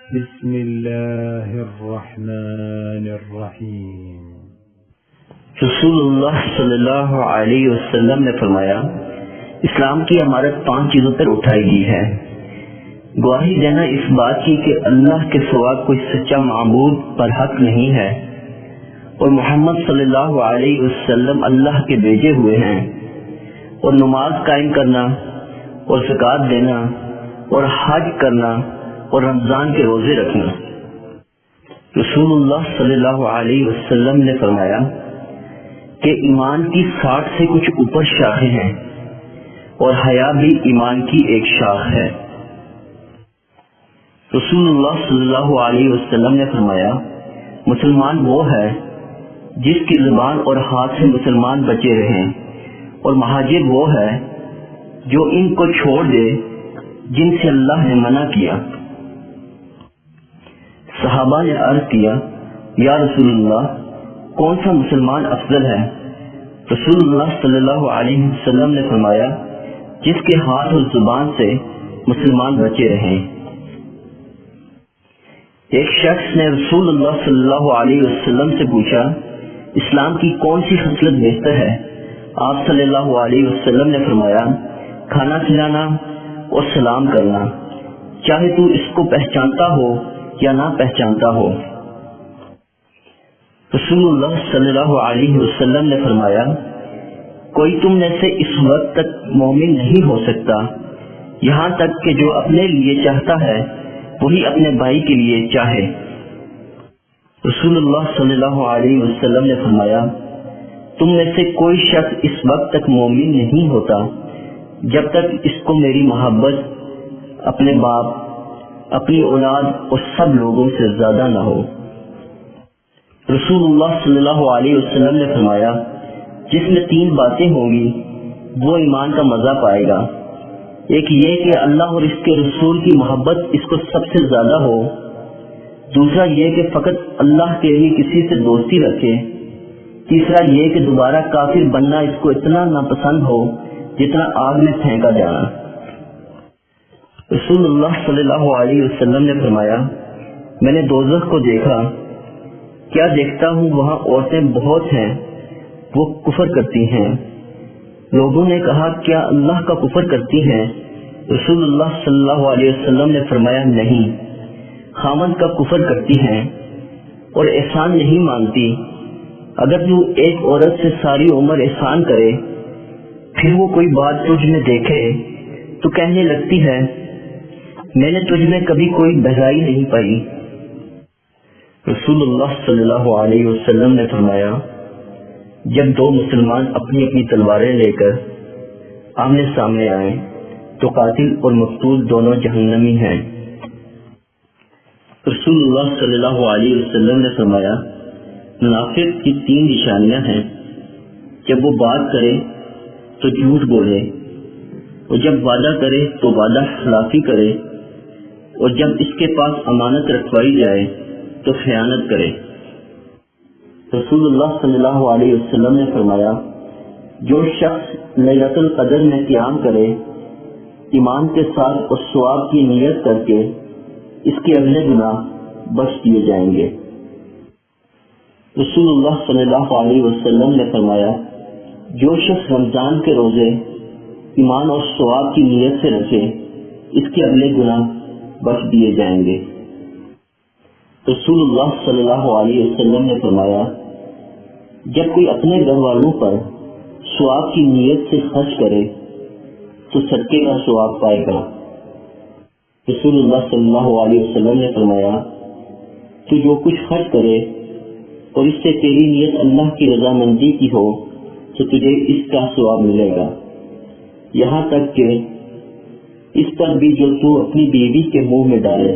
بسم اللہ الرحمن الرحیم۔ رسول اللہ صلی اللہ علیہ وسلم نے فرمایا، اسلام کی عمارت 5 چیزوں پر اٹھائی گئی ہے۔ گواہی دینا اس بات کی کہ اللہ کے سوا کوئی سچا معبود پر حق نہیں ہے اور محمد صلی اللہ علیہ وسلم اللہ کے بھیجے ہوئے ہیں، اور نماز قائم کرنا اور زکوٰۃ دینا اور حج کرنا اور رمضان کے روزے رکھنا۔ رسول اللہ صلی اللہ علیہ وسلم نے فرمایا کہ ایمان کی 60 سے کچھ اوپر شاخیں ہیں اور حیا بھی ایمان کی ایک شاخ ہے۔ رسول اللہ صلی اللہ علیہ وسلم نے فرمایا، مسلمان وہ ہے جس کی زبان اور ہاتھ سے مسلمان بچے رہیں، اور مہاجر وہ ہے جو ان کو چھوڑ دے جن سے اللہ نے منع کیا۔ صحابہ نے عرض کیا، یا رسول اللہ، کون سا مسلمان افضل ہے؟ رسول اللہ صلی اللہ علیہ وسلم نے فرمایا، جس کے ہاتھ اور زبان سے مسلمان بچے رہیں۔ ایک شخص نے رسول اللہ صلی اللہ علیہ وسلم سے پوچھا، اسلام کی کون سی خصلت بہتر ہے؟ آپ صلی اللہ علیہ وسلم نے فرمایا، کھانا کھلانا اور سلام کرنا، چاہے تو اس کو پہچانتا ہو یا نہ پہچانتا ہو۔ رسول اللہ صلی اللہ علیہ وسلم نے فرمایا، کوئی تم میں سے اس وقت تک مومن نہیں ہو سکتا یہاں تک کہ جو اپنے لیے چاہتا ہے وہی اپنے بھائی کے لیے چاہے۔ رسول اللہ صلی اللہ علیہ وسلم نے فرمایا، تم میں سے کوئی شخص اس وقت تک مومن نہیں ہوتا جب تک اس کو میری محبت اپنے باپ، اپنی اولاد اور سب لوگوں سے زیادہ نہ ہو۔ رسول اللہ صلی اللہ علیہ وسلم نے فرمایا، جس میں 3 باتیں ہوں گی وہ ایمان کا مزہ پائے گا۔ ایک یہ کہ اللہ اور اس کے رسول کی محبت اس کو سب سے زیادہ ہو، دوسرا یہ کہ فقط اللہ کے لیے کسی سے دوستی رکھے، تیسرا یہ کہ دوبارہ کافر بننا اس کو اتنا ناپسند ہو جتنا آگ میں پھینکا جانا۔ رسول اللہ صلی اللہ علیہ وسلم نے فرمایا، میں نے دوزخ کو دیکھا، کیا دیکھتا ہوں وہاں عورتیں بہت ہیں، وہ کفر کرتی ہیں۔ لوگوں نے کہا، کیا اللہ کا کفر کرتی ہیں؟ رسول اللہ صلی اللہ علیہ وسلم نے فرمایا، نہیں، خامند کا کفر کرتی ہیں اور احسان نہیں مانتی۔ اگر تو ایک عورت سے ساری عمر احسان کرے، پھر وہ کوئی بات تجھ میں دیکھے تو کہنے لگتی ہے، میں نے تجھ میں کبھی کوئی بہرائی نہیں پائی۔ رسول اللہ صلی اللہ علیہ وسلم نے فرمایا، جب 2 مسلمان اپنی اپنی تلواریں لے کر آمنے سامنے آئیں تو قاتل اور مقتول دونوں جہنمی ہیں۔ رسول اللہ صلی اللہ علیہ وسلم نے فرمایا، منافق کی 3 نشانیاں ہیں، جب وہ بات کرے تو جھوٹ بولے، اور جب وعدہ کرے تو وعدہ خلافی کرے، اور جب اس کے پاس امانت رکھوائی جائے تو خیانت کرے۔ رسول اللہ صلی اللہ علیہ وسلم نے فرمایا، جو شخص لیلۃ القدر میں قیام کرے ایمان کے ساتھ اور ثواب کی نیت کر کے، اس کے اگلے گناہ بخش دیے جائیں گے۔ رسول اللہ صلی اللہ علیہ وسلم نے فرمایا، جو شخص رمضان کے روزے ایمان اور ثواب کی نیت سے رکھے، اس کے اگلے گناہ بخش دیے جائیں گے۔ رسول اللہ صلی اللہ علیہ وسلم نے فرمایا، جب کوئی اپنے گھر والوں پر ثواب کی نیت سے خرچ کرے تو صدقے کا ثواب پائے گا۔ رسول اللہ صلی اللہ علیہ وسلم نے فرمایا، تو جو کچھ خرچ کرے اور اس سے تیری نیت اللہ کی رضامندی کی ہو تو تجھے اس کا ثواب ملے گا، یہاں تک کہ اس پر بھی جو تو اپنی بیوی کے منہ میں ڈالے۔